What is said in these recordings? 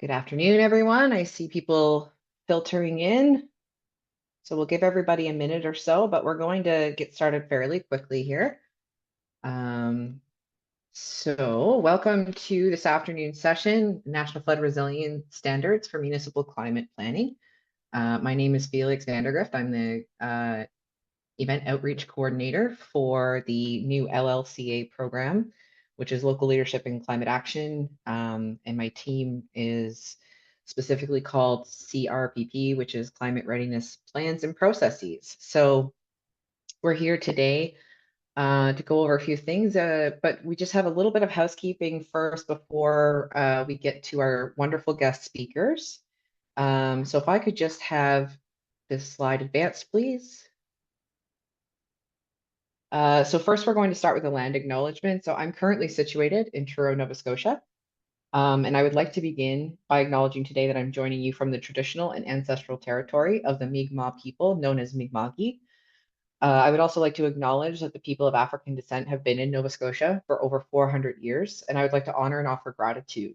Good afternoon, everyone. I see people filtering in. So we'll give everybody a minute or so, but we're going to get started fairly quickly here. Um, Welcome to this afternoon session, National Flood Resilience Standards for Municipal Climate Planning. My name is Felix Vandergrift. I'm the Event Outreach Coordinator for the new LLCA program, which is Local Leadership in Climate Action. And my team is specifically called CRPP, which is Climate Readiness Plans and Processes. So we're here today to go over a few things, but we just have a little bit of housekeeping first before we get to our wonderful guest speakers. So if I could just have this slide advanced, please. So first, we're going to start with a land acknowledgement. So I'm currently situated in Truro, Nova Scotia. And I would like to begin by acknowledging today that I'm joining you from the traditional and ancestral territory of the Mi'kmaq people, known as Mi'kma'ki. I would also like to acknowledge that the people of African descent have been in Nova Scotia for over 400 years, and I would like to honor and offer gratitude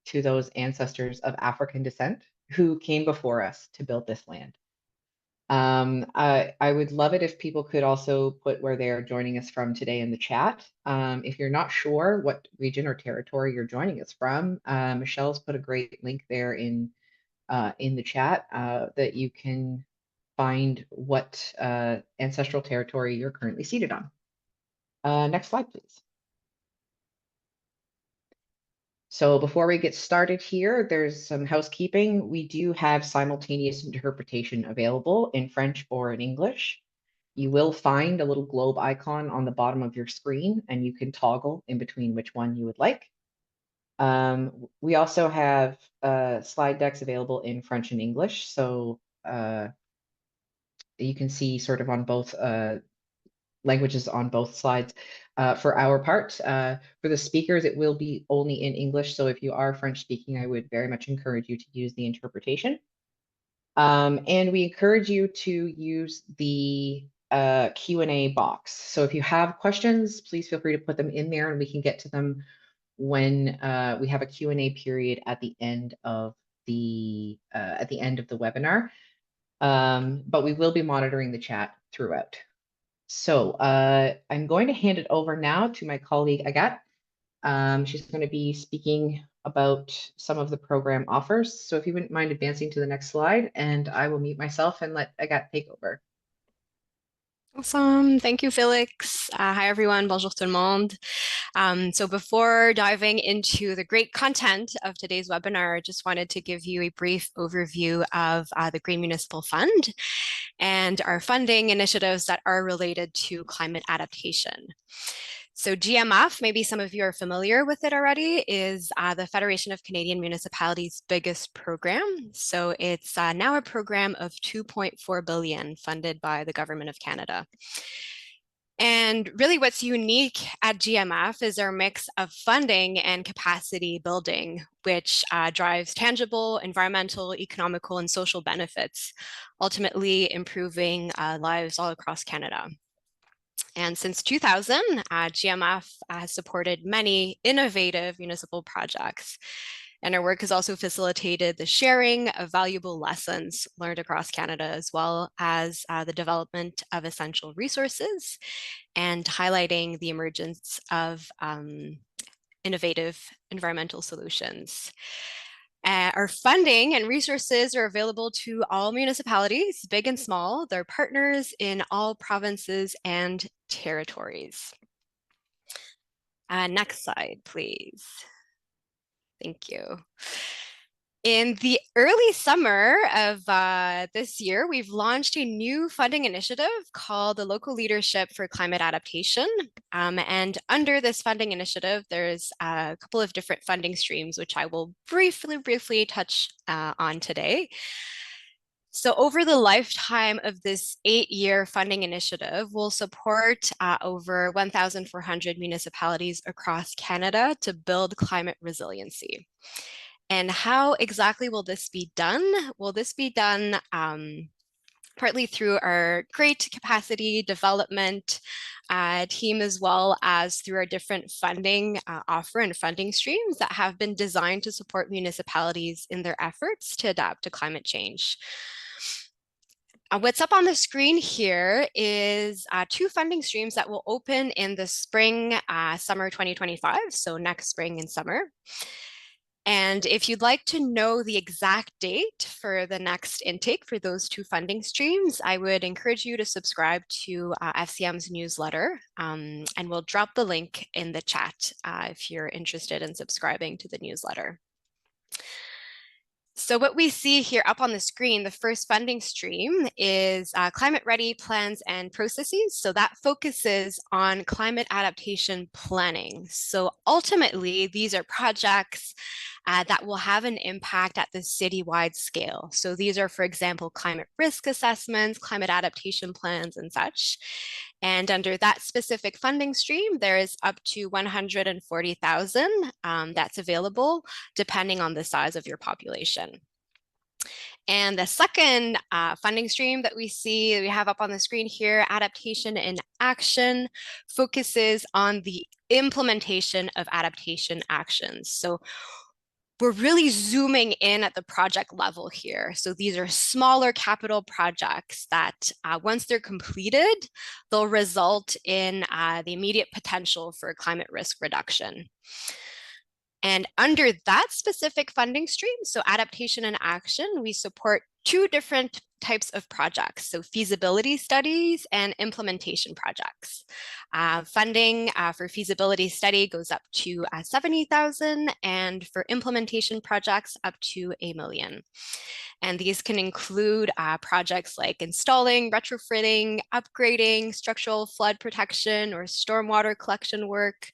to those ancestors of African descent who came before us to build this land. I would love it if people could also put where they are joining us from today in the chat. If you're not sure what region or territory you're joining us from, Michelle's put a great link there in the chat that you can find what ancestral territory you're currently seated on. Next slide, please. So before we get started here, there's some housekeeping. We do have simultaneous interpretation available in French or in English. You will find a little globe icon on the bottom of your screen, and you can toggle in between which one you would like. We also have slide decks available in French and English, so you can see sort of on both languages on both slides. For our part, for the speakers, it will be only in English. So if you are French speaking, I would very much encourage you to use the interpretation. And we encourage you to use the Q&A box. So if you have questions, please feel free to put them in there and we can get to them when we have a Q&A period at the end of the webinar. But we will be monitoring the chat throughout. So I'm going to hand it over now to my colleague, Agathe. She's going to be speaking about some of the program offers. So if you wouldn't mind advancing to the next slide, and I will mute myself and let Agathe take over. Awesome. Thank you, Felix. Hi, everyone. Bonjour tout le monde. So before diving into the great content of today's webinar, I just wanted to give you a brief overview of the Green Municipal Fund and our funding initiatives that are related to climate adaptation. So GMF, maybe some of you are familiar with it already, is the Federation of Canadian Municipalities' biggest program. So it's now a program of 2.4 billion funded by the Government of Canada. And really what's unique at GMF is our mix of funding and capacity building, which drives tangible environmental, economical, and social benefits, ultimately improving lives all across Canada. And since 2000, GMF has supported many innovative municipal projects. And our work has also facilitated the sharing of valuable lessons learned across Canada, as well as the development of essential resources and highlighting the emergence of innovative environmental solutions. Our funding and resources are available to all municipalities, big and small. They're partners in all provinces and territories. Next slide, please. Thank you. In the early summer of this year, we've launched a new funding initiative called the Local Leadership for Climate Adaptation. And under this funding initiative, there's a couple of different funding streams, which I will briefly touch on today. So over the lifetime of this 8-year funding initiative, we'll support over 1,400 municipalities across Canada to build climate resiliency. And how exactly will this be done? Will this be done partly through our great capacity development team, as well as through our different funding offer and funding streams that have been designed to support municipalities in their efforts to adapt to climate change. What's up on the screen here is two funding streams that will open in the spring, summer 2025, so next spring and summer. And if you'd like to know the exact date for the next intake for those two funding streams, I would encourage you to subscribe to FCM's newsletter, and we'll drop the link in the chat if you're interested in subscribing to the newsletter. So what we see here up on the screen, the first funding stream is climate ready plans and processes. So that focuses on climate adaptation planning. So ultimately, these are projects that will have an impact at the citywide scale. So these are, for example, climate risk assessments, climate adaptation plans, and such. And under that specific funding stream, there is up to 140,000 that's available, depending on the size of your population. And the second funding stream that we have up on the screen here, Adaptation in Action, focuses on the implementation of adaptation actions. So we're really zooming in at the project level here. So these are smaller capital projects that once they're completed, they'll result in the immediate potential for climate risk reduction. And under that specific funding stream, so adaptation and action, we support two different types of projects, so feasibility studies and implementation projects. Funding for feasibility study goes up to 70,000, and for implementation projects up to $1 million. And these can include projects like installing, retrofitting, upgrading, structural flood protection or stormwater collection work,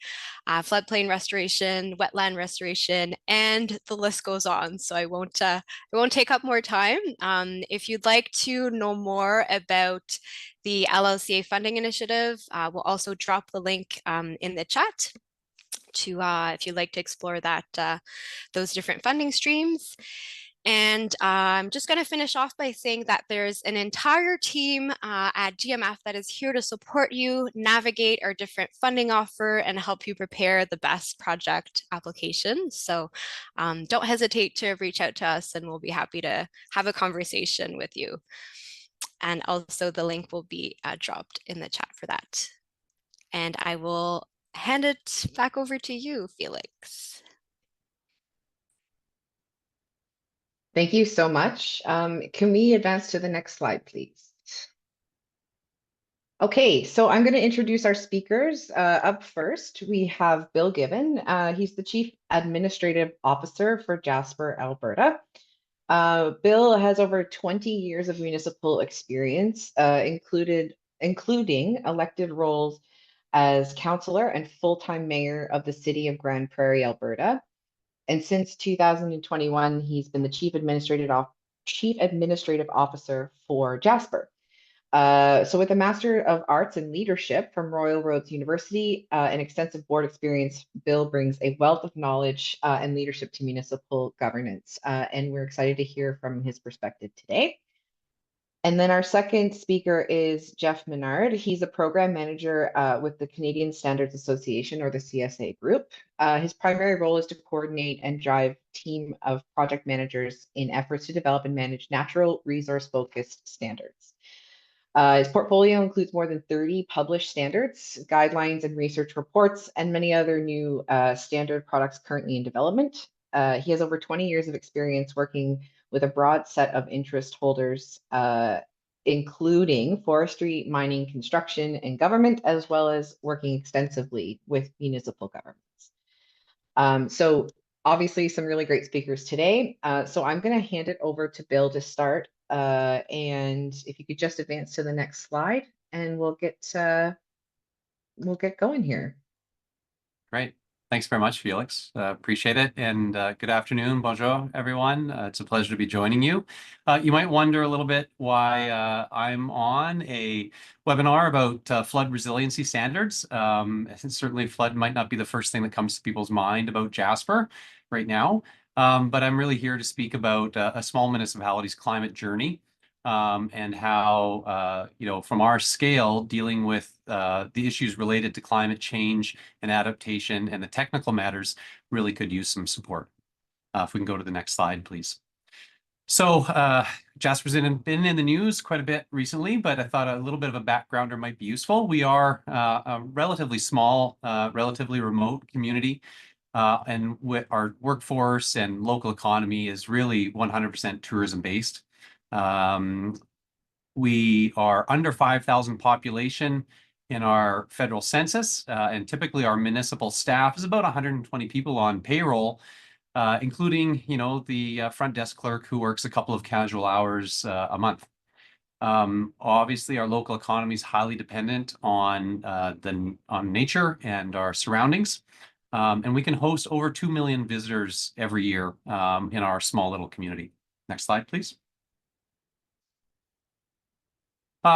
floodplain restoration, wetland restoration, and the list goes on. So I won't take up more time. If you'd like to know more about the LLCA funding initiative, we'll also drop the link in the chat to if you'd like to explore that those different funding streams. And I'm just going to finish off by saying that there's an entire team at GMF that is here to support you, navigate our different funding offer, and help you prepare the best project application. So don't hesitate to reach out to us, and we'll be happy to have a conversation with you. And also the link will be dropped in the chat for that. And I will hand it back over to you, Felix. Thank you so much. Can we advance to the next slide, please? Okay, so I'm going to introduce our speakers. Up first, we have Bill Gibbon. He's the Chief Administrative Officer for Jasper, Alberta. Bill has over 20 years of municipal experience, including elected roles as councillor and full-time mayor of the city of Grand Prairie, Alberta. And since 2021, he's been the Chief Administrative Officer for Jasper. So with a Master of Arts in Leadership from Royal Roads University and extensive board experience, Bill brings a wealth of knowledge and leadership to municipal governance. And we're excited to hear from his perspective today. And then our second speaker is Jeff Menard. He's a program manager with the Canadian Standards Association, or the CSA group. His primary role is to coordinate and drive team of project managers in efforts to develop and manage natural resource-focused standards. His portfolio includes more than 30 published standards, guidelines, and research reports, and many other new standard products currently in development. He has over 20 years of experience working with a broad set of interest holders, including forestry, mining, construction, and government, as well as working extensively with municipal governments. So obviously some really great speakers today. So I'm going to hand it over to Bill to start. And if you could just advance to the next slide, and we'll get going here. Great. Thanks very much, Felix. Appreciate it. And good afternoon. Bonjour, everyone. It's a pleasure to be joining you. You might wonder a little bit why I'm on a webinar about flood resiliency standards. Certainly flood might not be the first thing that comes to people's mind about Jasper right now. But I'm really here to speak about a small municipality's climate journey. and how, from our scale, dealing with the issues related to climate change and adaptation and the technical matters really could use some support. If we can go to the next slide, please. So Jasper's been in the news quite a bit recently, but I thought a little bit of a backgrounder might be useful. We are a relatively small, relatively remote community, and with our workforce and local economy is really 100% tourism based. We are under 5,000 population in our federal census, and typically our municipal staff is about 120 people on payroll, including, the front desk clerk who works a couple of casual hours a month. Obviously, our local economy is highly dependent on nature and our surroundings, and we can host over 2 million visitors every year in our small little community. Next slide, please.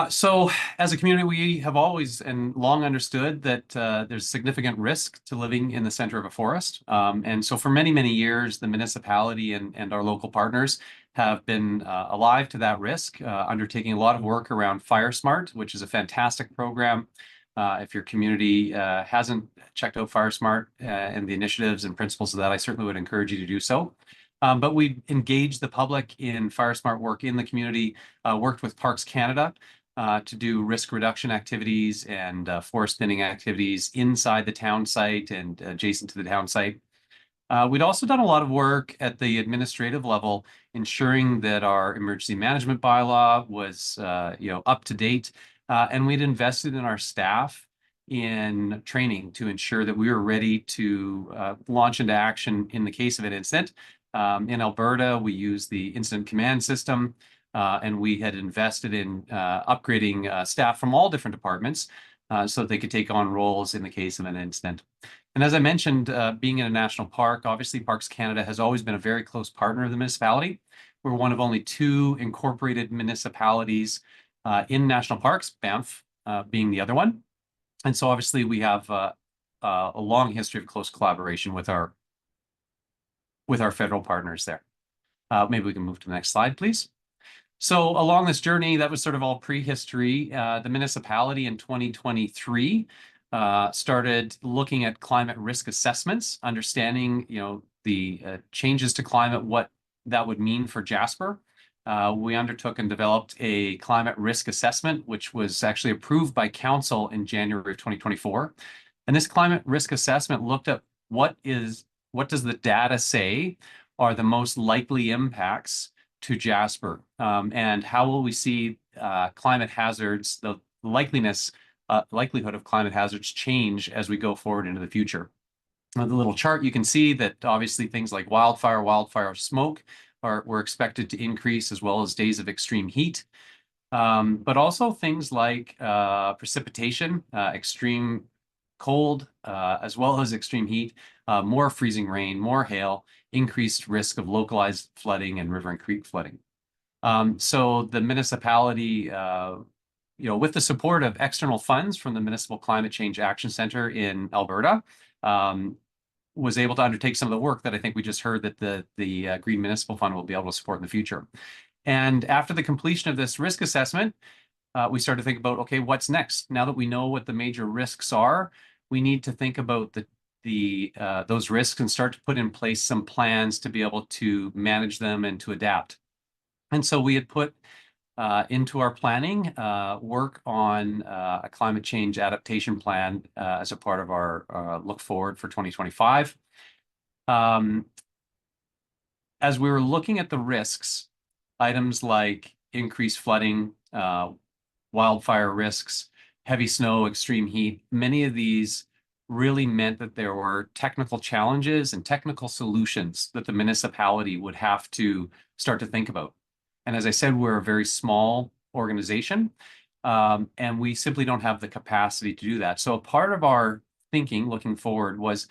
So as a community, we have always and long understood that there's significant risk to living in the center of a forest. And so for many, many years, the municipality and our local partners have been alive to that risk, undertaking a lot of work around Fire Smart, which is a fantastic program. If your community hasn't checked out Fire Smart and the initiatives and principles of that, I certainly would encourage you to do so. But we engaged the public in Fire Smart work in the community, worked with Parks Canada to do risk reduction activities and forest thinning activities inside the town site and adjacent to the town site. We'd also done a lot of work at the administrative level, ensuring that our emergency management bylaw was, up to date, and we'd invested in our staff in training to ensure that we were ready to launch into action in the case of an incident. In Alberta, we use the incident command system, and we had invested in upgrading staff from all different departments so that they could take on roles in the case of an incident. And as I mentioned, being in a national park, obviously Parks Canada has always been a very close partner of the municipality. We're one of only 2 incorporated municipalities in national parks, Banff being the other one. And so obviously we have a long history of close collaboration with our federal partners there. Maybe we can move to the next slide, please. So along this journey, that was sort of all prehistory. The municipality in 2023 started looking at climate risk assessments, understanding, the changes to climate, what that would mean for Jasper. We undertook and developed a climate risk assessment, which was actually approved by council in January of 2024. And this climate risk assessment looked at what does the data say are the most likely impacts to Jasper, and how will we see climate hazards, the likelihood of climate hazards change as we go forward into the future. On the little chart, you can see that obviously things like wildfire smoke were expected to increase, as well as days of extreme heat. But also things like precipitation, extreme cold, as well as extreme heat, more freezing rain, more hail, increased risk of localized flooding and river and creek flooding. So the municipality, with the support of external funds from the Municipal Climate Change Action Center in Alberta, was able to undertake some of the work that I think we just heard that the Green Municipal Fund will be able to support in the future. And after the completion of this risk assessment, we started to think about, okay, what's next? Now that we know what the major risks are, we need to think about those risks and start to put in place some plans to be able to manage them and to adapt. And so we had put into our planning work on a climate change adaptation plan as a part of our look forward for 2025. As we were looking at the risks, items like increased flooding, wildfire risks, heavy snow, extreme heat, many of these really meant that there were technical challenges and technical solutions that the municipality would have to start to think about. And as I said, we're a very small organization, and we simply don't have the capacity to do that. So a part of our thinking looking forward was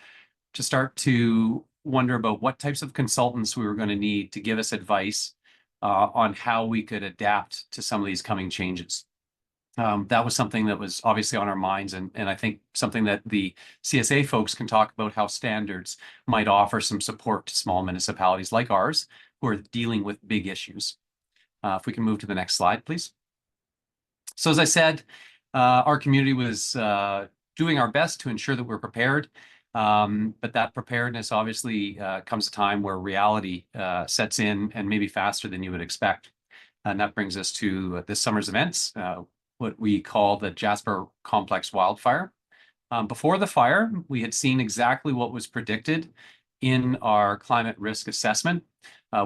to start to wonder about what types of consultants we were going to need to give us advice on how we could adapt to some of these coming changes. That was something that was obviously on our minds, and I think something that the CSA folks can talk about, how standards might offer some support to small municipalities like ours who are dealing with big issues. If we can move to the next slide, please. So as I said, our community was doing our best to ensure that we're prepared. But that preparedness obviously comes a time where reality sets in, and maybe faster than you would expect. And that brings us to this summer's events, what we call the Jasper Complex Wildfire. Before the fire, we had seen exactly what was predicted in our climate risk assessment.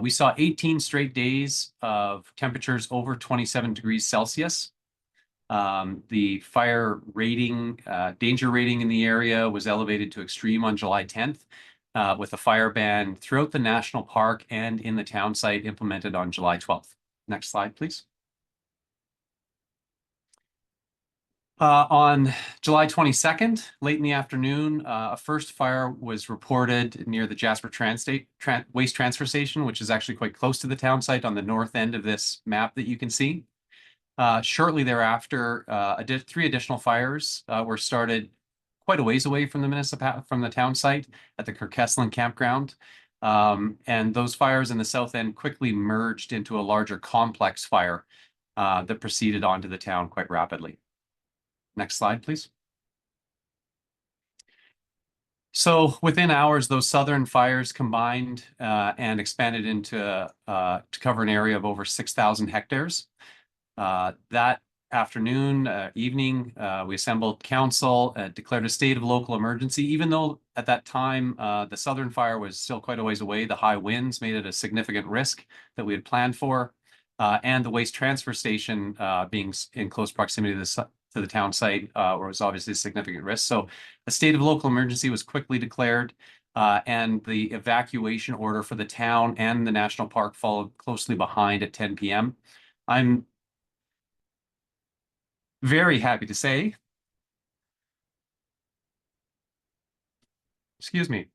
We saw 18 straight days of temperatures over 27 degrees Celsius. The fire rating, danger rating in the area was elevated to extreme on July 10th, with a fire ban throughout the national park and in the town site implemented on July 12th. Next slide, please. On July 22nd, late in the afternoon, a first fire was reported near the Jasper Waste Transfer Station, which is actually quite close to the town site on the north end of this map that you can see. Shortly thereafter, 3 additional fires were started quite a ways away from the town site at the Kirkesland campground. And those fires in the south end quickly merged into a larger complex fire that proceeded onto the town quite rapidly. Next slide, please. So within hours, those southern fires combined and expanded into to cover an area of over 6,000 hectares. That afternoon, evening, we assembled council, declared a state of local emergency. Even though at that time the southern fire was still quite a ways away, the high winds made it a significant risk that we had planned for. And the waste transfer station being in close proximity to the town site was obviously a significant risk. So a state of local emergency was quickly declared, and the evacuation order for the town and the national park followed closely behind at 10 p.m. I'm very happy to say, excuse me,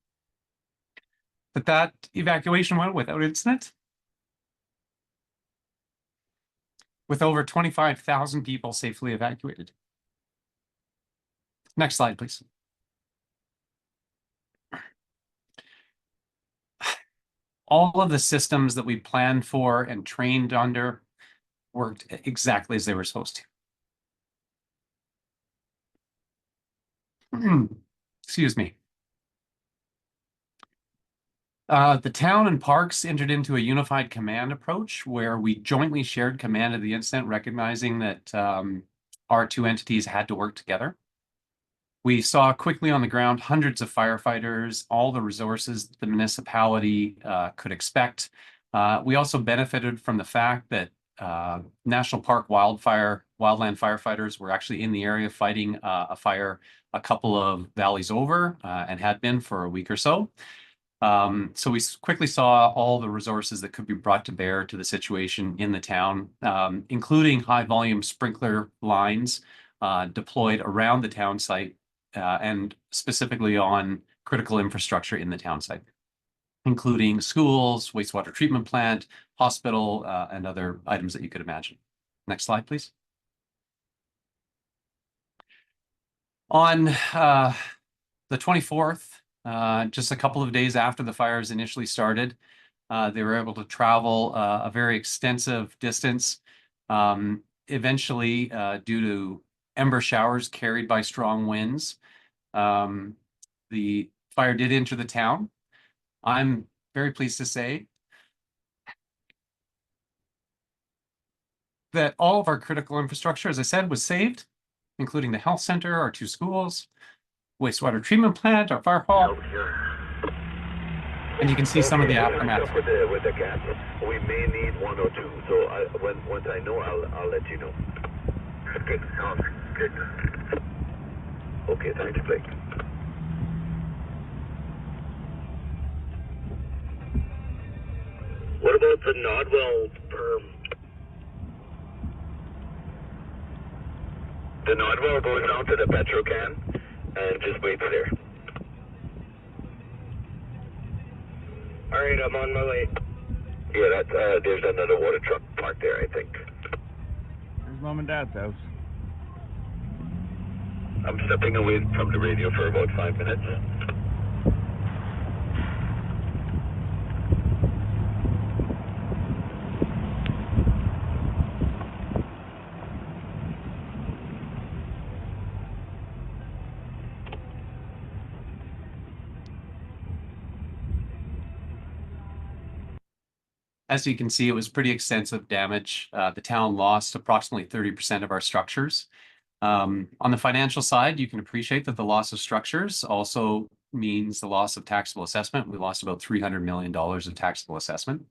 that evacuation went without incident, with over 25,000 people safely evacuated. Next slide, please. All of the systems that we planned for and trained under worked exactly as they were supposed to. Excuse me. The town and parks entered into a unified command approach where we jointly shared command of the incident, recognizing that our 2 entities had to work together. We saw quickly on the ground hundreds of firefighters, all the resources the municipality could expect. We also benefited from the fact that National Park wildland firefighters were actually in the area fighting a fire a couple of valleys over and had been for a week or so. So we quickly saw all the resources that could be brought to bear to the situation in the town, including high volume sprinkler lines deployed around the town site and specifically on critical infrastructure in the town site, including schools, wastewater treatment plant, hospital, and other items that you could imagine. Next slide, please. On the 24th, just a couple of days after the fires initially started, they were able to travel a very extensive distance. Eventually, due to ember showers carried by strong winds, the fire did enter the town. I'm very pleased to say that all of our critical infrastructure, as I said, was saved, including the health center, our 2 schools, wastewater treatment plant, our fire hall. And you can see some of the aftermath. With the gas, we may need 1 or 2. So once I know, I'll let you know. Good. Good. Okay, thanks, Blake. What about the Nodwell perm? The Nodwell goes down to the Petrocan and just waits there. All right, I'm on my way. Yeah, that's there's another water truck parked there, I think. Where's Mom and Dad's house? I'm stepping away from the radio for about 5 minutes. As you can see, it was pretty extensive damage. The town lost approximately 30% of our structures. On the financial side, you can appreciate that the loss of structures also means the loss of taxable assessment. We lost about $300 million of taxable assessment.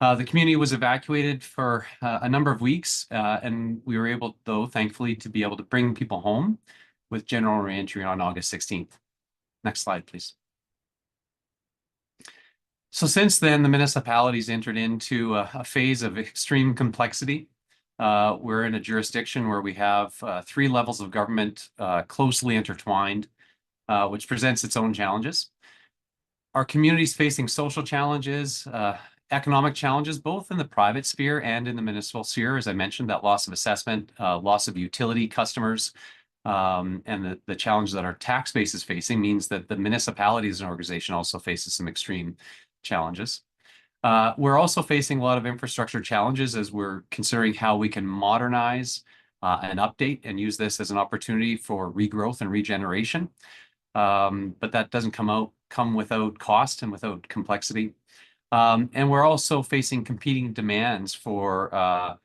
The community was evacuated for a number of weeks, and we were able, though, thankfully, to be able to bring people home with general reentry on August 16th. Next slide, please. So since then, the municipalities entered into a phase of extreme complexity. We're in a jurisdiction where we have 3 levels of government closely intertwined, which presents its own challenges. Our communities facing social challenges, economic challenges, both in the private sphere and in the municipal sphere. As I mentioned, that loss of assessment, loss of utility customers, and the challenge that our tax base is facing means that the municipality as an organization also faces some extreme challenges. We're also facing a lot of infrastructure challenges as we're considering how we can modernize and update and use this as an opportunity for regrowth and regeneration. But that doesn't come without cost and without complexity. And we're also facing competing demands for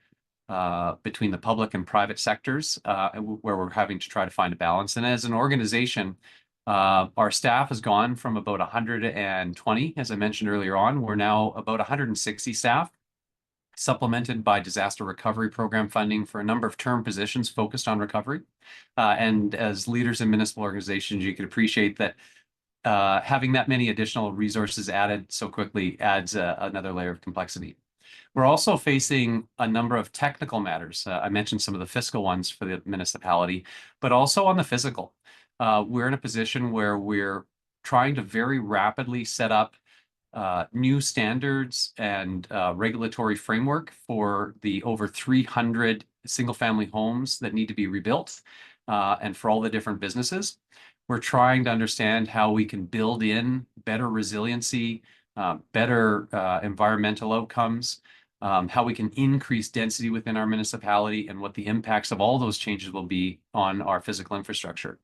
between the public and private sectors, where we're having to try to find a balance. And as an organization, our staff has gone from about 120, as I mentioned earlier on. We're now about 160 staff, supplemented by disaster recovery program funding for a number of term positions focused on recovery. And as leaders in municipal organizations, you can appreciate that having that many additional resources added so quickly adds another layer of complexity. We're also facing a number of technical matters. I mentioned some of the fiscal ones for the municipality, but also on the physical. We're in a position where we're trying to very rapidly set up new standards and regulatory framework for the over 300 single-family homes that need to be rebuilt, and for all the different businesses. We're trying to understand how we can build in better resiliency, better environmental outcomes, how we can increase density within our municipality, and what the impacts of all those changes will be on our physical infrastructure.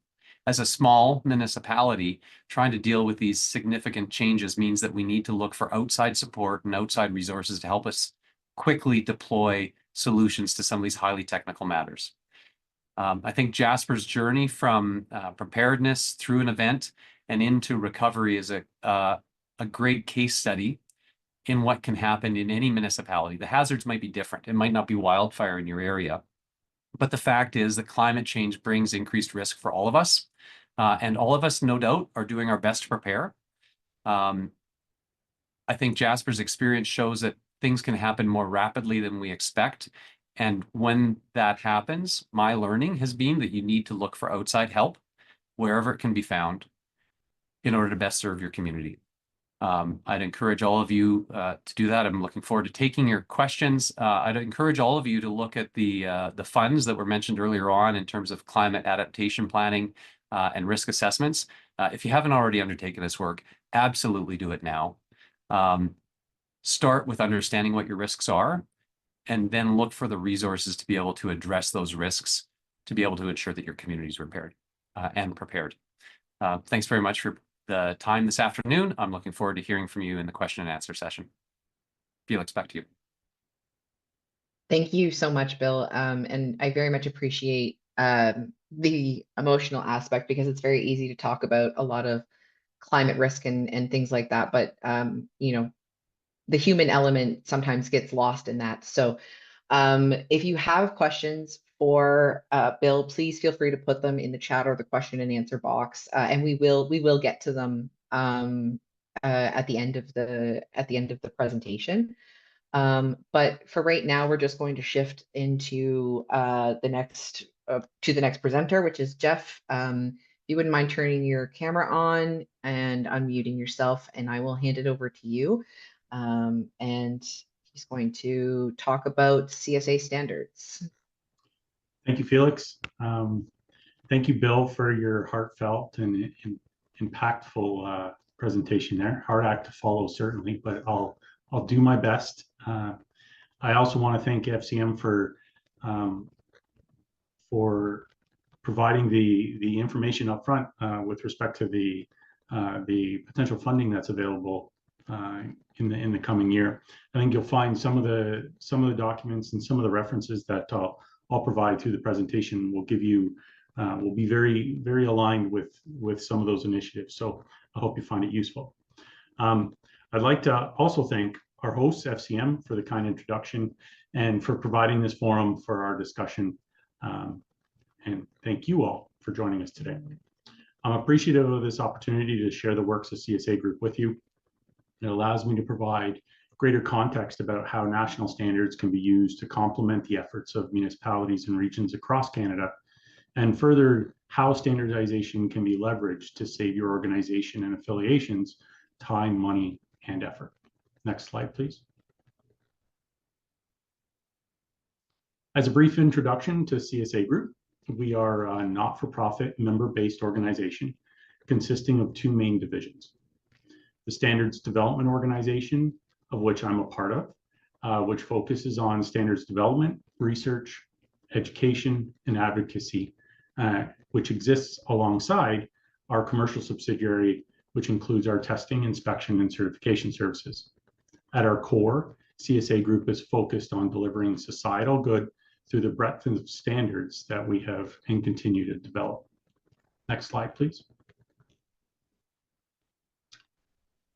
As a small municipality, trying to deal with these significant changes means that we need to look for outside support and outside resources to help us quickly deploy solutions to some of these highly technical matters. I think Jasper's journey from preparedness through an event and into recovery is a great case study in what can happen in any municipality. The hazards might be different. It might not be wildfire in your area, but the fact is that climate change brings increased risk for all of us. And all of us, no doubt, are doing our best to prepare. I think Jasper's experience shows that things can happen more rapidly than we expect. And when that happens, my learning has been that you need to look for outside help wherever it can be found in order to best serve your community. I'd encourage all of you to do that. I'm looking forward to taking your questions. I'd encourage all of you to look at the funds that were mentioned earlier on in terms of climate adaptation planning and risk assessments. If you haven't already undertaken this work, absolutely do it now. Start with understanding what your risks are, and then look for the resources to be able to address those risks, to be able to ensure that your community is repaired and prepared. Thanks very much for the time this afternoon. I'm looking forward to hearing from you in the question and answer session. Felix, back to you. Thank you so much, Bill. And I very much appreciate the emotional aspect, because it's very easy to talk about a lot of climate risk and things like that. But, you know, the human element sometimes gets lost in that. So if you have questions for Bill, please feel free to put them in the chat or the question and answer box, and we will get to them at the end of the presentation. But for right now, we're just going to shift into the next presenter, which is Jeff. If you wouldn't mind turning your camera on and unmuting yourself, and I will hand it over to you. And he's going to talk about CSA standards. Thank you, Felix. Thank you, Bill, for your heartfelt and impactful presentation there. Hard act to follow, certainly, but I'll do my best. I also want to thank FCM for providing the information up front with respect to the potential funding that's available in the coming year. I think you'll find some of the documents and some of the references that I'll provide through the presentation will give you will be very aligned with some of those initiatives. So I hope you find it useful. I'd like to also thank our hosts, FCM, for the kind introduction and for providing this forum for our discussion. And thank you all for joining us today. I'm appreciative of this opportunity to share the works of CSA Group with you. It allows me to provide greater context about how national standards can be used to complement the efforts of municipalities and regions across Canada, and further how standardization can be leveraged to save your organization and affiliations time, money, and effort. Next slide, please. As a brief introduction to CSA Group, we are a not-for-profit member-based organization consisting of two main divisions. The Standards Development Organization, of which I'm a part of, which focuses on standards development, research, education, and advocacy, which exists alongside our commercial subsidiary, which includes our testing, inspection, and certification services. At our core, CSA Group is focused on delivering societal good through the breadth of standards that we have and continue to develop. Next slide, please.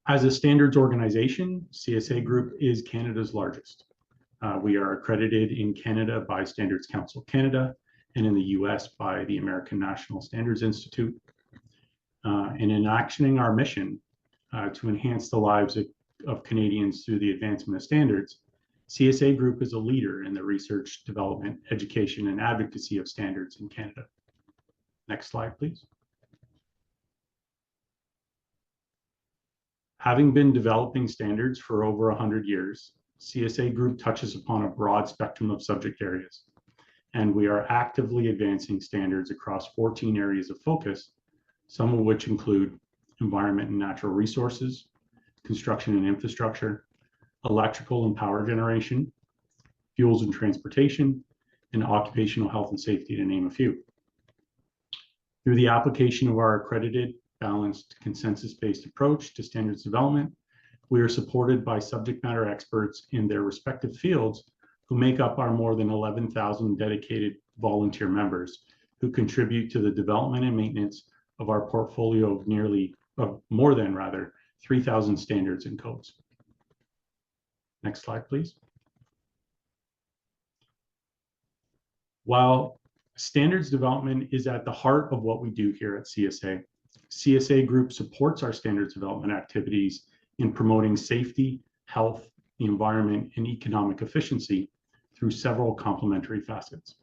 As a standards organization, CSA Group is Canada's largest. We are accredited in Canada by Standards Council Canada and in the US by the American National Standards Institute. And in actioning our mission to enhance the lives of Canadians through the advancement of standards, CSA Group is a leader in the research, development, education, and advocacy of standards in Canada. Next slide, please. Having been developing standards for over 100 years, CSA Group touches upon a broad spectrum of subject areas, and we are actively advancing standards across 14 areas of focus, some of which include environment and natural resources, construction and infrastructure, electrical and power generation, fuels and transportation, and occupational health and safety, to name a few. Through the application of our accredited, balanced, consensus-based approach to standards development, we are supported by subject matter experts in their respective fields who make up our more than 11,000 dedicated volunteer members who contribute to the development and maintenance of our portfolio of more than 3,000 standards and codes. Next slide, please. While standards development is at the heart of what we do here at CSA, CSA Group supports our standards development activities in promoting safety, health, the environment, and economic efficiency through several complementary facets.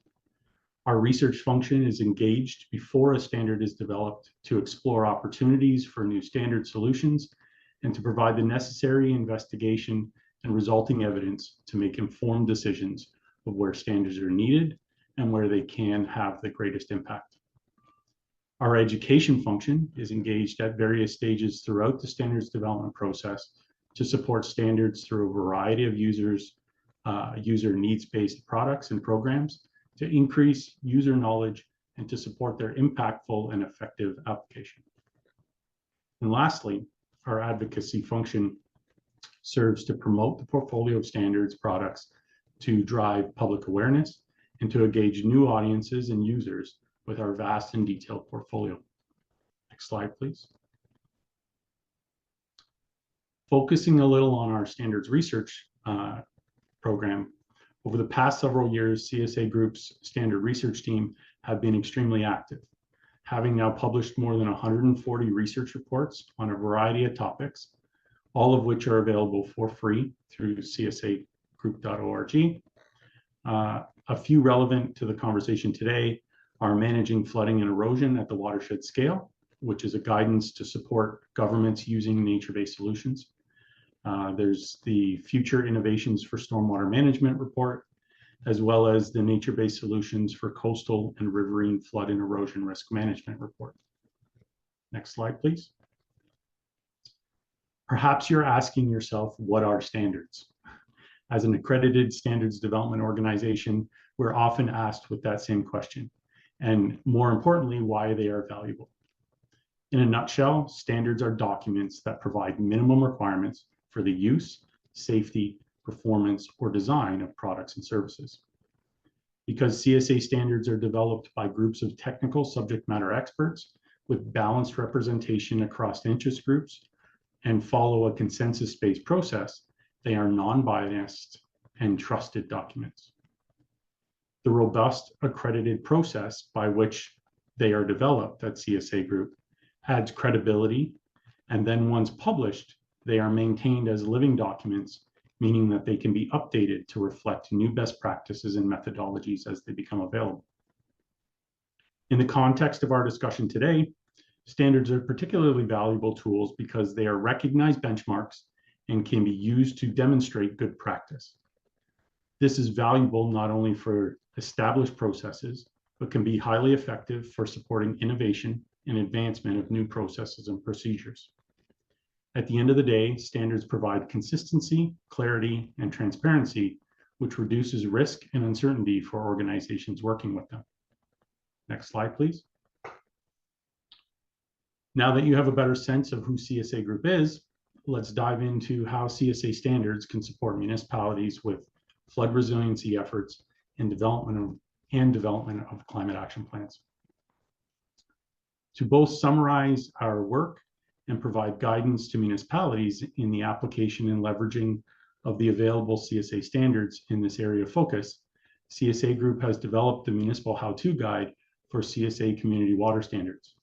Our research function is engaged before a standard is developed to explore opportunities for new standard solutions and to provide the necessary investigation and resulting evidence to make informed decisions of where standards are needed and where they can have the greatest impact. Our education function is engaged at various stages throughout the standards development process to support standards through a variety of user needs-based products and programs to increase user knowledge and to support their impactful and effective application. And lastly, our advocacy function serves to promote the portfolio of standards products to drive public awareness and to engage new audiences and users with our vast and detailed portfolio. Next slide, please. Focusing a little on our standards research program, over the past several years, CSA Group's standard research team have been extremely active, having now published more than 140 research reports on a variety of topics, all of which are available for free through csagroup.org. A few relevant to the conversation today are managing flooding and erosion at the watershed scale, which is a guidance to support governments using nature-based solutions. There's the Future Innovations for Stormwater Management report, as well as the Nature-Based Solutions for Coastal and Riverine Flood and Erosion Risk Management report. Next slide, please. Perhaps you're asking yourself, what are standards? As an accredited standards development organization, we're often asked with that same question, and more importantly, why they are valuable. In a nutshell, standards are documents that provide minimum requirements for the use, safety, performance, or design of products and services. Because CSA standards are developed by groups of technical subject matter experts with balanced representation across interest groups and follow a consensus-based process, they are non-biased and trusted documents. The robust accredited process by which they are developed at CSA Group adds credibility, and then once published, they are maintained as living documents, meaning that they can be updated to reflect new best practices and methodologies as they become available. In the context of our discussion today, standards are particularly valuable tools because they are recognized benchmarks and can be used to demonstrate good practice. This is valuable not only for established processes, but can be highly effective for supporting innovation and advancement of new processes and procedures. At the end of the day, standards provide consistency, clarity, and transparency, which reduces risk and uncertainty for organizations working with them. Next slide, please. Now that you have a better sense of who CSA Group is, let's dive into how CSA standards can support municipalities with flood resiliency efforts and development of climate action plans. To both summarize our work and provide guidance to municipalities in the application and leveraging of the available CSA standards in this area of focus, CSA Group has developed the Municipal How-To Guide for CSA Community Water Standards.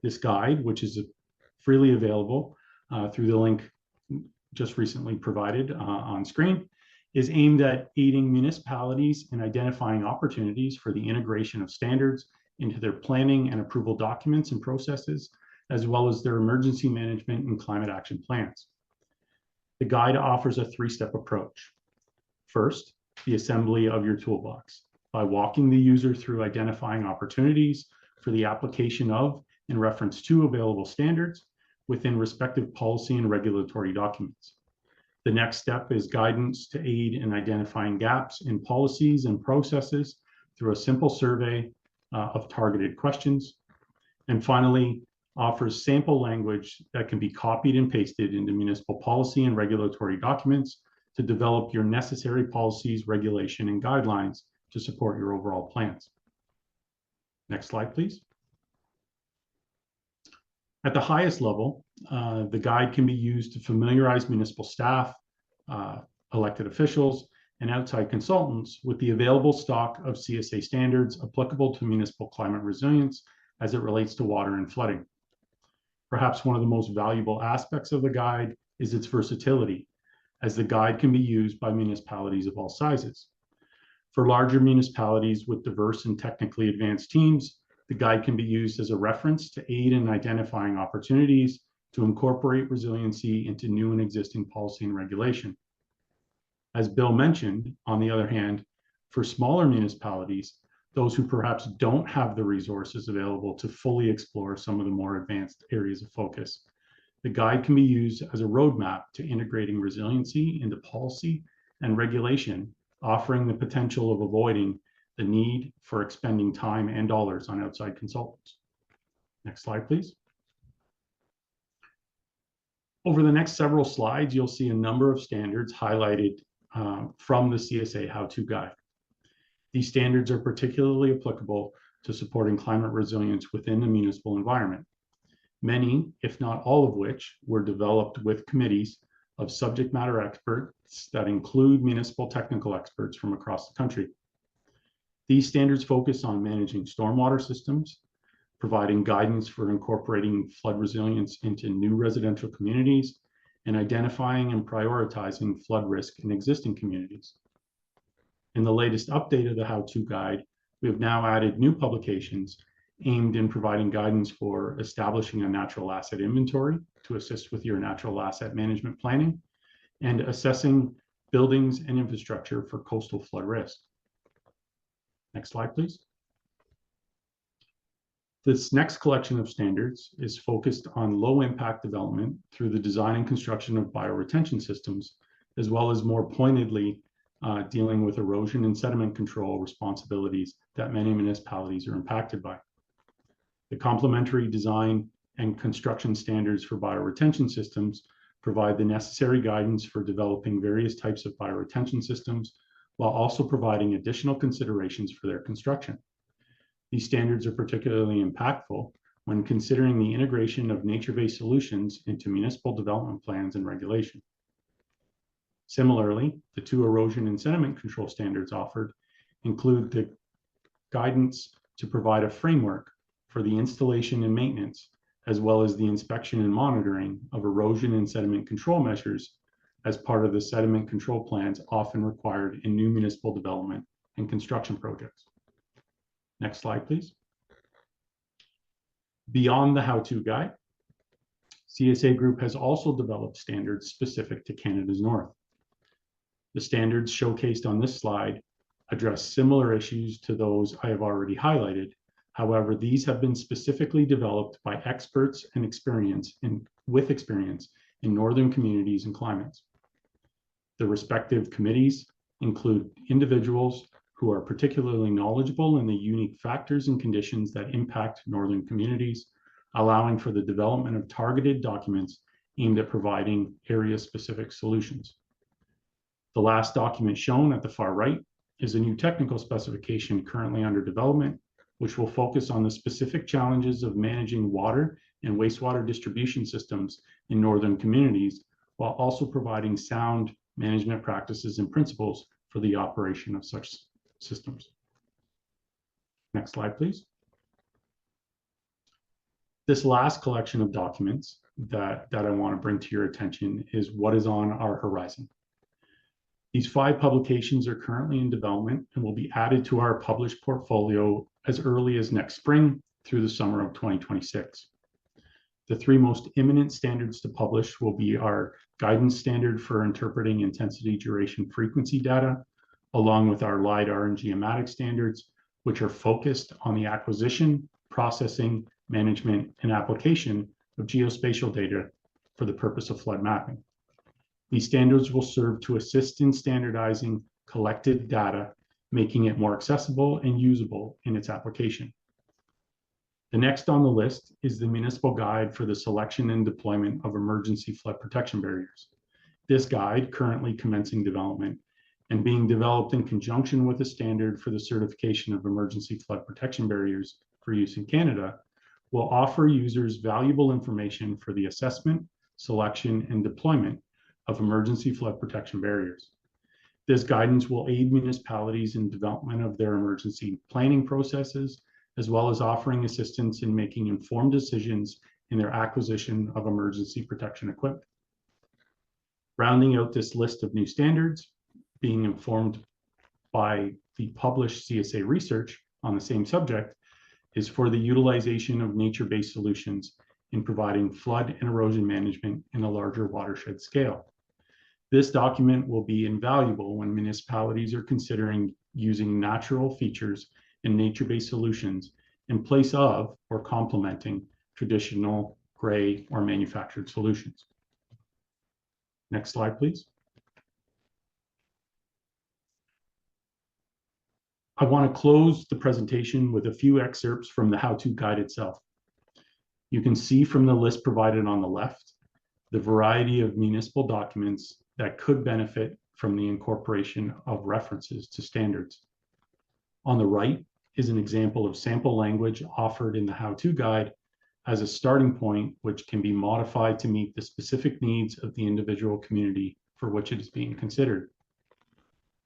This guide, which is freely available through the link just recently provided on screen, is aimed at aiding municipalities in identifying opportunities for the integration of standards into their planning and approval documents and processes, as well as their emergency management and climate action plans. The guide offers a three-step approach. First, the assembly of your toolbox by walking the user through identifying opportunities for the application of and reference to available standards within respective policy and regulatory documents. The next step is guidance to aid in identifying gaps in policies and processes through a simple survey of targeted questions. And finally, offers sample language that can be copied and pasted into municipal policy and regulatory documents to develop your necessary policies, regulation, and guidelines to support your overall plans. Next slide, please. At the highest level, the guide can be used to familiarize municipal staff, elected officials, and outside consultants with the available stock of CSA standards applicable to municipal climate resilience as it relates to water and flooding. Perhaps one of the most valuable aspects of the guide is its versatility, as the guide can be used by municipalities of all sizes. For larger municipalities with diverse and technically advanced teams, the guide can be used as a reference to aid in identifying opportunities to incorporate resiliency into new and existing policy and regulation. As Bill mentioned, on the other hand, for smaller municipalities, those who perhaps don't have the resources available to fully explore some of the more advanced areas of focus, the guide can be used as a roadmap to integrating resiliency into policy and regulation, offering the potential of avoiding the need for expending time and dollars on outside consultants. Next slide, please. Over the next several slides, you'll see a number of standards highlighted from the CSA How-To Guide. These standards are particularly applicable to supporting climate resilience within the municipal environment. Many, if not all of which, were developed with committees of subject matter experts that include municipal technical experts from across the country. These standards focus on managing stormwater systems, providing guidance for incorporating flood resilience into new residential communities, and identifying and prioritizing flood risk in existing communities. In the latest update of the How-To Guide, we have now added new publications aimed in providing guidance for establishing a natural asset inventory to assist with your natural asset management planning and assessing buildings and infrastructure for coastal flood risk. Next slide, please. This next collection of standards is focused on low impact development through the design and construction of bioretention systems, as well as more pointedly dealing with erosion and sediment control responsibilities that many municipalities are impacted by. The complementary design and construction standards for bioretention systems provide the necessary guidance for developing various types of bioretention systems, while also providing additional considerations for their construction. These standards are particularly impactful when considering the integration of nature-based solutions into municipal development plans and regulation. Similarly, the 2 erosion and sediment control standards offered include the guidance to provide a framework for the installation and maintenance, as well as the inspection and monitoring of erosion and sediment control measures as part of the sediment control plans often required in new municipal development and construction projects. Next slide, please. Beyond the how-to guide, CSA Group has also developed standards specific to Canada's North. The standards showcased on this slide address similar issues to those I have already highlighted. However, these have been specifically developed by experts and with experience in northern communities and climates. The respective committees include individuals who are particularly knowledgeable in the unique factors and conditions that impact northern communities, allowing for the development of targeted documents aimed at providing area-specific solutions. The last document shown at the far right is a new technical specification currently under development, which will focus on the specific challenges of managing water and wastewater distribution systems in northern communities, while also providing sound management practices and principles for the operation of such systems. Next slide, please. This last collection of documents that I want to bring to your attention is what is on our horizon. These 5 publications are currently in development and will be added to our published portfolio as early as next spring through the summer of 2026. The 3 most imminent standards to publish will be our guidance standard for interpreting intensity, duration, frequency data, along with our LiDAR and geomatic standards, which are focused on the acquisition, processing, management, and application of geospatial data for the purpose of flood mapping. These standards will serve to assist in standardizing collected data, making it more accessible and usable in its application. The next on the list is the Municipal Guide for the Selection and Deployment of Emergency Flood Protection Barriers. This guide, currently commencing development and being developed in conjunction with a standard for the certification of emergency flood protection barriers for use in Canada, will offer users valuable information for the assessment, selection, and deployment of emergency flood protection barriers. This guidance will aid municipalities in development of their emergency planning processes, as well as offering assistance in making informed decisions in their acquisition of emergency protection equipment. Rounding out this list of new standards, being informed by the published CSA research on the same subject, is for the utilization of nature-based solutions in providing flood and erosion management in a larger watershed scale. This document will be invaluable when municipalities are considering using natural features and nature-based solutions in place of or complementing traditional gray or manufactured solutions. Next slide, please. I want to close the presentation with a few excerpts from the how-to guide itself. You can see from the list provided on the left the variety of municipal documents that could benefit from the incorporation of references to standards. On the right is an example of sample language offered in the how-to guide as a starting point, which can be modified to meet the specific needs of the individual community for which it is being considered.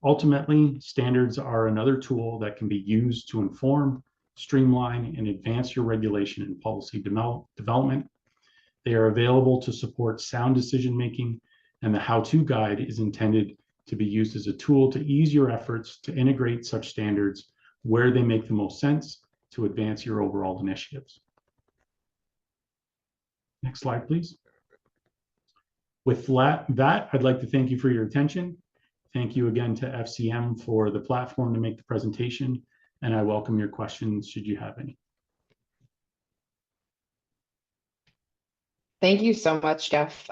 Ultimately, standards are another tool that can be used to inform, streamline, and advance your regulation and policy development. They are available to support sound decision-making, and the how-to guide is intended to be used as a tool to ease your efforts to integrate such standards where they make the most sense to advance your overall initiatives. Next slide, please. With that, I'd like to thank you for your attention. Thank you again to FCM for the platform to make the presentation, and I welcome your questions should you have any. Thank you so much, Jeff.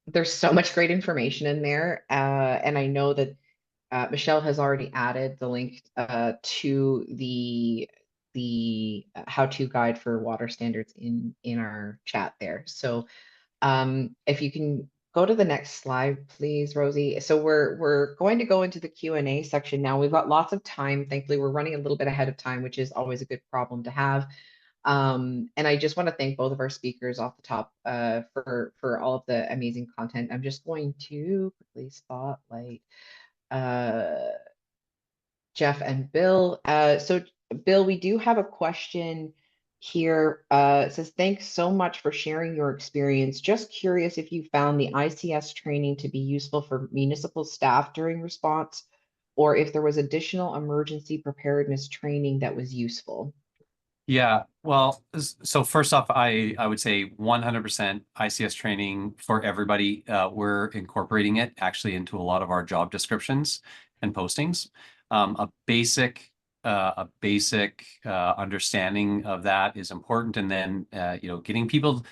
There's so much great information in there, and I know that Michelle has already added the link to the how-to guide for water standards in our chat there. So If you can go to the next slide, please, Rosie. So we're going to go into the Q&A section now. We've got lots of time. Thankfully, we're running a little bit ahead of time, which is always a good problem to have. And I just want to thank both of our speakers off the top for all of the amazing content. I'm just going to quickly spotlight Jeff and Bill. So Bill, we do have a question here. It says, thanks so much for sharing your experience. Just curious if you found the ICS training to be useful for municipal staff during response, or if there was additional emergency preparedness training that was useful. Yeah, well, so first off, I would say 100% ICS training for everybody. We're incorporating it actually into a lot of our job descriptions and postings. A basic understanding of that is important, and then getting people,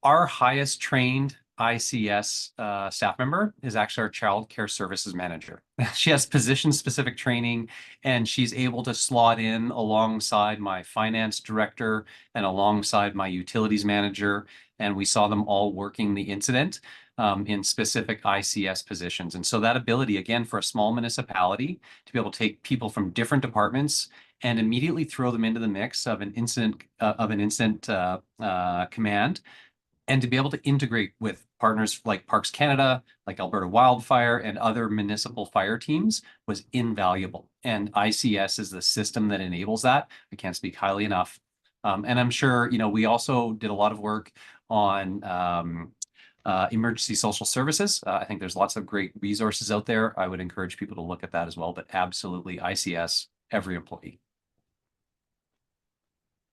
our highest trained ICS staff member is actually our child care services manager. She has position-specific training, and she's able to slot in alongside my finance director and alongside my utilities manager. And we saw them all working the incident in specific ICS positions. And so that ability, again, for a small municipality to be able to take people from different departments and immediately throw them into the mix of an incident command, and to be able to integrate with partners like Parks Canada, like Alberta Wildfire, and other municipal fire teams was invaluable. And ICS is the system that enables that. I can't speak highly enough. And I'm sure, we also did a lot of work on emergency social services. I think there's lots of great resources out there. I would encourage people to look at that as well, but absolutely ICS, every employee.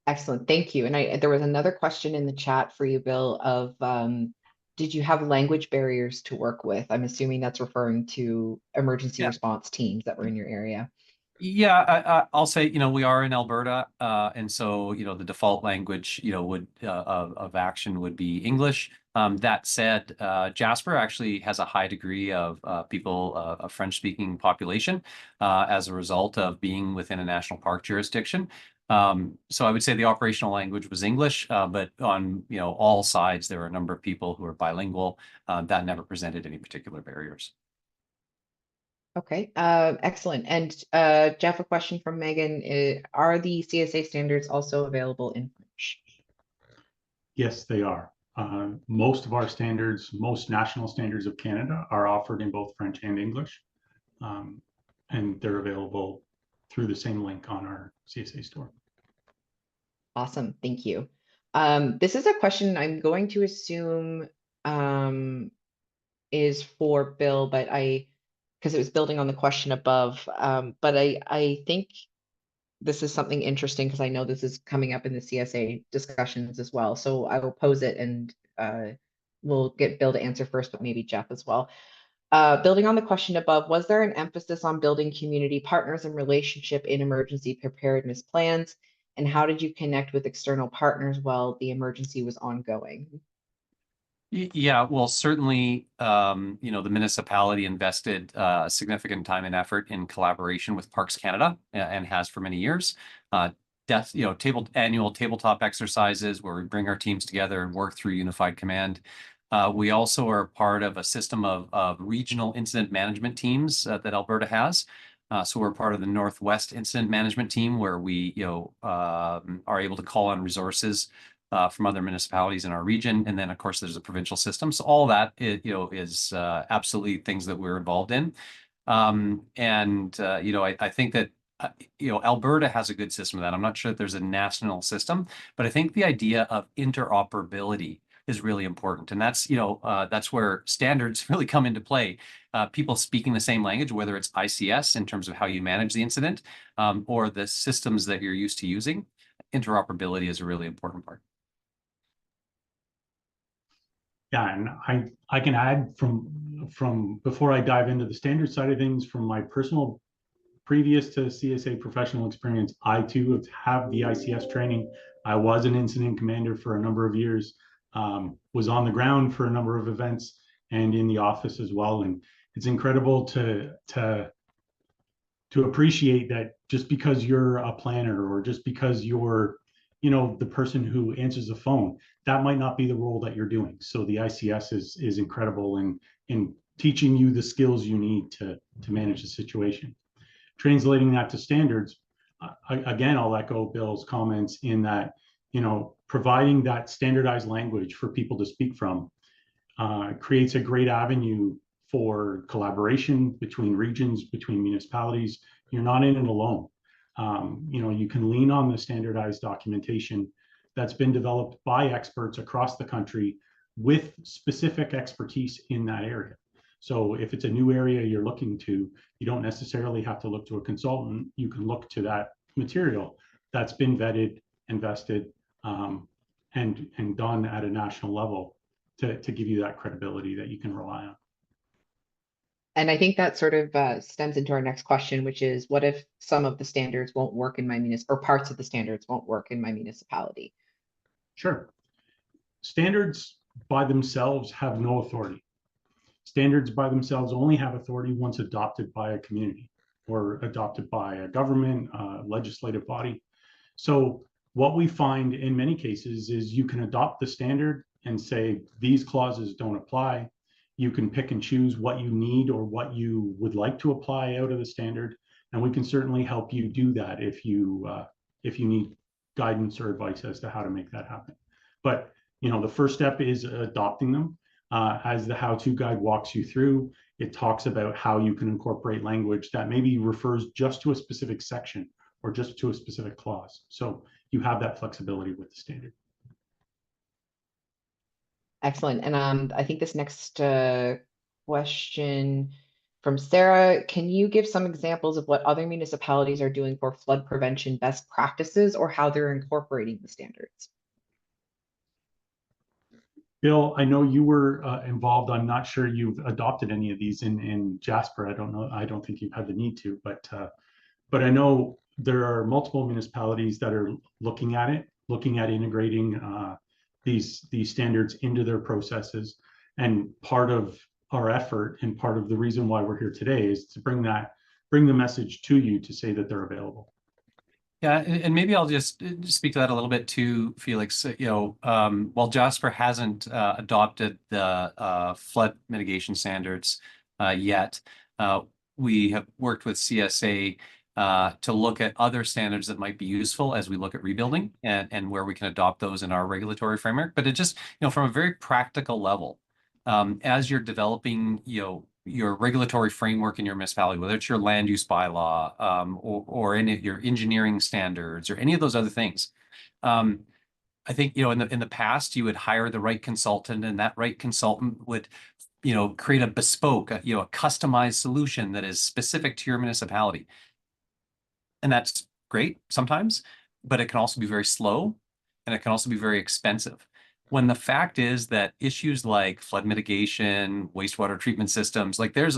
Excellent, thank you. And there was another question in the chat for you, Bill, of did you have language barriers to work with? I'm assuming that's referring to emergency response teams that were in your area. Yeah, I'll say, we are in Alberta, and so, the default language, of action would be English. That said, Jasper actually has a high degree of people, a French-speaking population, as a result of being within a national park jurisdiction. So I would say the operational language was English, but on, all sides, there were a number of people who are bilingual. That never presented any particular barriers. Okay, excellent. And Jeff, a question from Megan. Are the CSA standards also available in French? Yes, they are. Most of our standards, most national standards of Canada are offered in both French and English. And they're available through the same link on our CSA store. Awesome, thank you. This is a question I'm going to assume is for Bill, but because it was building on the question above, but I think this is something interesting because I know this is coming up in the CSA discussions as well. So I will pose it and we'll get Bill to answer first, but maybe Jeff as well. Building on the question above, was there an emphasis on building community partners and relationship in emergency preparedness plans? And how did you connect with external partners while the emergency was ongoing? Yeah, well, certainly, the municipality invested significant time and effort in collaboration with Parks Canada and has for many years. Annual tabletop exercises where we bring our teams together and work through unified command. We also are part of a system of regional incident management teams that Alberta has. So we're part of the Northwest Incident Management Team, where we, are able to call on resources from other municipalities in our region. And then, of course, there's a provincial system. So all that is absolutely things that we're involved in. I think that Alberta has a good system of that. I'm not sure that there's a national system, but I think the idea of interoperability is really important. And that's, that's where standards really come into play. People speaking the same language, whether it's ICS in terms of how you manage the incident, or the systems that you're used to using, interoperability is a really important part. Yeah, and I can add from before I dive into the standard side of things, from my personal previous to CSA professional experience, I too have the ICS training. I was an incident commander for a number of years, was on the ground for a number of events and in the office as well. And it's incredible to appreciate that just because you're a planner or just because you're the person who answers the phone, that might not be the role that you're doing. So the ICS is incredible in teaching you the skills you need to manage the situation. Translating that to standards, again, I'll echo Bill's comments in that, providing that standardized language for people to speak from creates a great avenue for collaboration between regions, between municipalities. You're not in it alone. You can lean on the standardized documentation that's been developed by experts across the country with specific expertise in that area. So if it's a new area you're looking to, you don't necessarily have to look to a consultant. You can look to that material that's been vetted, invested, and done at a national level to give you that credibility that you can rely on. And I think that sort of stems into our next question, which is, what if some of the standards won't work in my municipal, or parts of the standards won't work in my municipality? Sure. Standards by themselves have no authority. Standards by themselves only have authority once adopted by a community or adopted by a government, legislative body. So what we find in many cases is you can adopt the standard and say, these clauses don't apply. You can pick and choose what you need or what you would like to apply out of the standard. And we can certainly help you do that if you need guidance or advice as to how to make that happen. But the first step is adopting them. As the how-to guide walks you through, it talks about how you can incorporate language that maybe refers just to a specific section or just to a specific clause. So you have that flexibility with the standard. Excellent. And I think this next question from Sarah, can you give some examples of what other municipalities are doing for flood prevention best practices or how they're incorporating the standards? Bill, I know you were involved. I'm not sure you've adopted any of these in Jasper. I don't know. I don't think you've had the need to, but I know there are multiple municipalities that are looking at integrating these standards into their processes. And part of our effort and part of the reason why we're here today is to bring the message to you to say that they're available. Yeah, and maybe I'll just speak to that a little bit too, Felix. While Jasper hasn't adopted the flood mitigation standards yet, we have worked with CSA to look at other standards that might be useful as we look at rebuilding and where we can adopt those in our regulatory framework. But it just, from a very practical level, as you're developing, your regulatory framework in your municipality, whether it's your land use bylaw or any of your engineering standards or any of those other things. I think, in the past, you would hire the right consultant, and that right consultant would, create a bespoke, a customized solution that is specific to your municipality. And that's great sometimes, but it can also be very slow and it can also be very expensive. When the fact is that issues like flood mitigation, wastewater treatment systems, like there's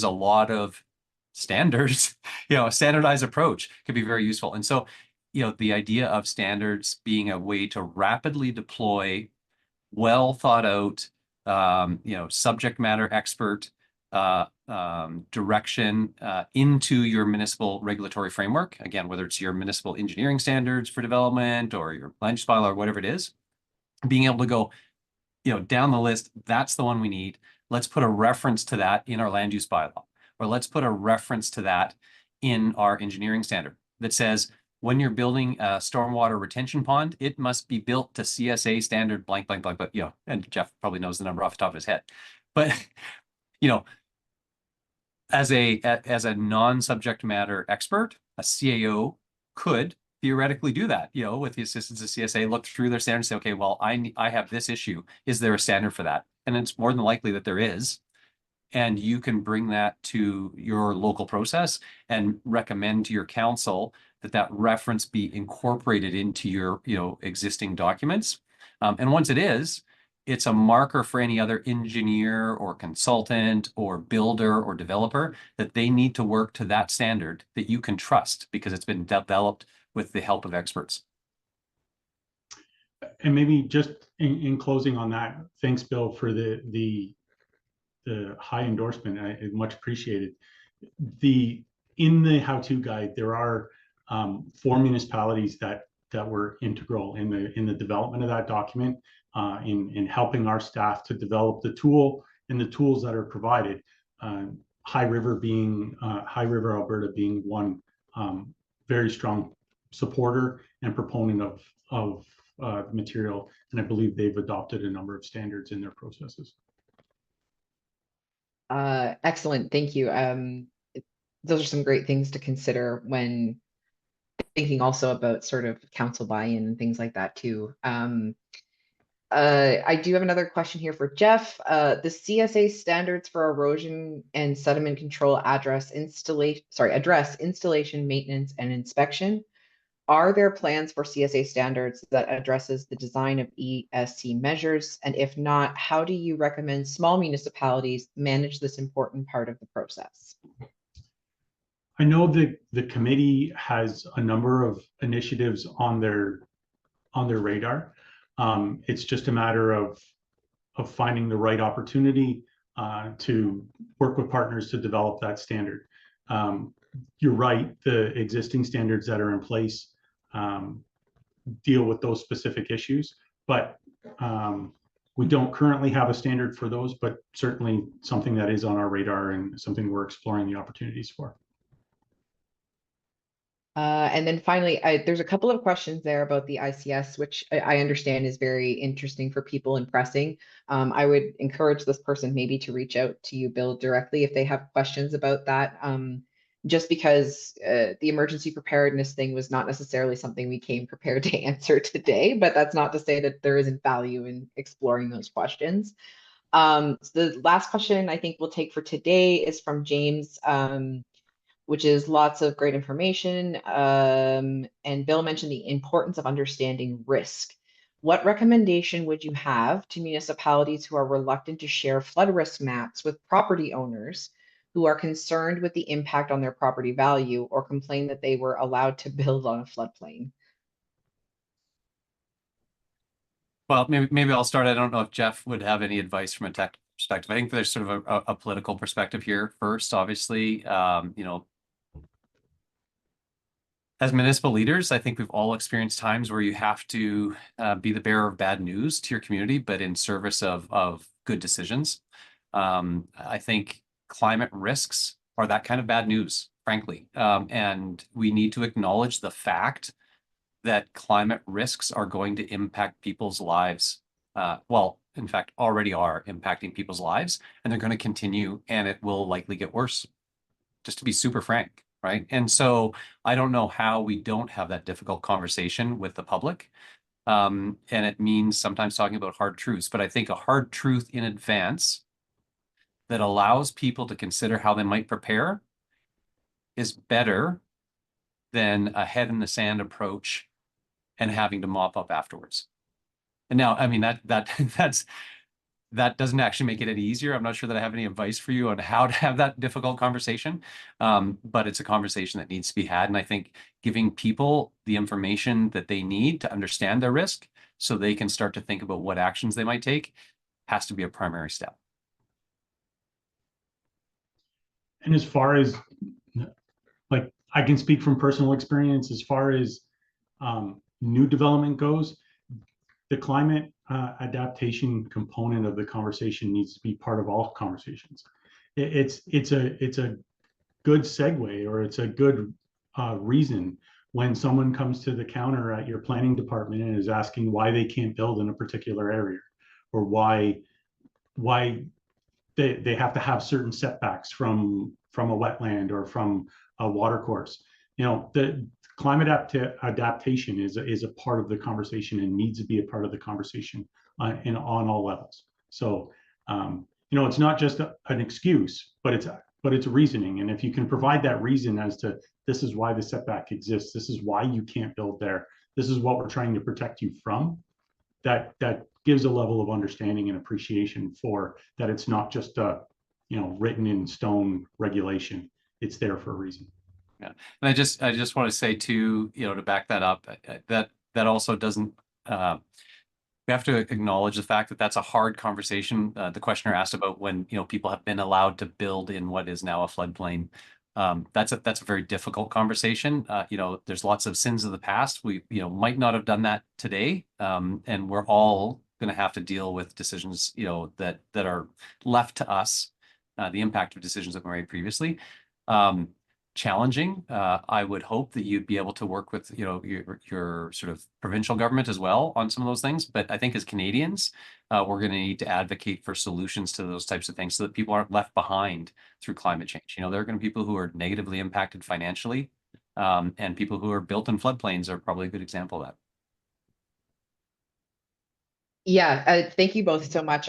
a lot of standards, a standardized approach could be very useful. And so, the idea of standards being a way to rapidly deploy well thought out, subject matter expert direction into your municipal regulatory framework. Again, whether it's your municipal engineering standards for development or your land use bylaw or whatever it is, being able to go, down the list, that's the one we need. Let's put a reference to that in our land use bylaw, or let's put a reference to that in our engineering standard that says, when you're building a stormwater retention pond, it must be built to CSA standard blank, blank, blank, but, and Jeff probably knows the number off the top of his head. But, as a non-subject matter expert, a CAO could theoretically do that, with the assistance of CSA, look through their standards, say, okay, well, I have this issue. Is there a standard for that? And it's more than likely that there is. And you can bring that to your local process and recommend to your council that reference be incorporated into your, existing documents. And once it is, it's a marker for any other engineer or consultant or builder or developer that they need to work to that standard that you can trust because it's been developed with the help of experts. And maybe just in closing on that, thanks, Bill, for the high endorsement. I much appreciated. In the how-to guide, there are 4 municipalities that that were integral in the development of that document, in helping our staff to develop the tool and the tools that are provided. High River Alberta being one very strong supporter and proponent of the material, and I believe they've adopted a number of standards in their processes. Excellent, thank you. Those are some great things to consider when thinking also about sort of council buy-in and things like that too. I do have another question here for Jeff. The CSA standards for erosion and sediment control address installation, maintenance, and inspection. Are there plans for CSA standards that addresses the design of ESC measures? And if not, how do you recommend small municipalities manage this important part of the process? I know the committee has a number of initiatives on their radar. It's just a matter of finding the right opportunity to work with partners to develop that standard. You're right, the existing standards that are in place deal with those specific issues, but we don't currently have a standard for those, but certainly something that is on our radar and something we're exploring the opportunities for. And then finally, there's a couple of questions there about the ICS, which I understand is very interesting for people and pressing. I would encourage this person maybe to reach out to you, Bill, directly if they have questions about that. Just because the emergency preparedness thing was not necessarily something we came prepared to answer today, but that's not to say that there isn't value in exploring those questions. So the last question I think we'll take for today is from James, which is lots of great information. And Bill mentioned the importance of understanding risk. What recommendation would you have to municipalities who are reluctant to share flood risk maps with property owners who are concerned with the impact on their property value or complain that they were allowed to build on a floodplain? Well, maybe I'll start. I don't know if Jeff would have any advice from a tech perspective. I think there's sort of a political perspective here first, obviously. As municipal leaders, I think we've all experienced times where you have to be the bearer of bad news to your community, but in service of good decisions. I think climate risks are that kind of bad news, frankly. And we need to acknowledge the fact that climate risks are going to impact people's lives. Well, in fact, already are impacting people's lives, and they're going to continue, and it will likely get worse, just to be super frank, right? And so I don't know how we don't have that difficult conversation with the public. And it means sometimes talking about hard truths, but I think a hard truth in advance that allows people to consider how they might prepare is better than a head in the sand approach and having to mop up afterwards. And now, I mean, that doesn't actually make it any easier. I'm not sure that I have any advice for you on how to have that difficult conversation, but it's a conversation that needs to be had. And I think giving people the information that they need to understand their risk so they can start to think about what actions they might take has to be a primary step. And as far as, like, I can speak from personal experience, as far as new development goes, the climate adaptation component of the conversation needs to be part of all conversations. It's a good segue, or it's a good reason when someone comes to the counter at your planning department and is asking why they can't build in a particular area, or why they have to have certain setbacks from a wetland or from a water course. You know, the climate adaptation is a part of the conversation and needs to be a part of the conversation on all levels. So, you know, it's not just an excuse, but it's a reasoning. And if you can provide that reason as to this is why the setback exists, this is why you can't build there, this is what we're trying to protect you from, that gives a level of understanding and appreciation for that. It's not just a, you know, written in stone regulation. It's there for a reason. Yeah, and I just want to say too, you know, to back that up, that also doesn't. We have to acknowledge the fact that that's a hard conversation. The questioner asked about when, you know, people have been allowed to build in what is now a floodplain. That's a very difficult conversation. There's lots of sins of the past. We, might not have done that today. And we're all going to have to deal with decisions, that are left to us, the impact of decisions that were made previously. Challenging. I would hope that you'd be able to work with, your sort of provincial government as well on some of those things. But I think as Canadians, we're going to need to advocate for solutions to those types of things so that people aren't left behind through climate change. There are going to be people who are negatively impacted financially, and people who are built in floodplains are probably a good example of that. Yeah, thank you both so much.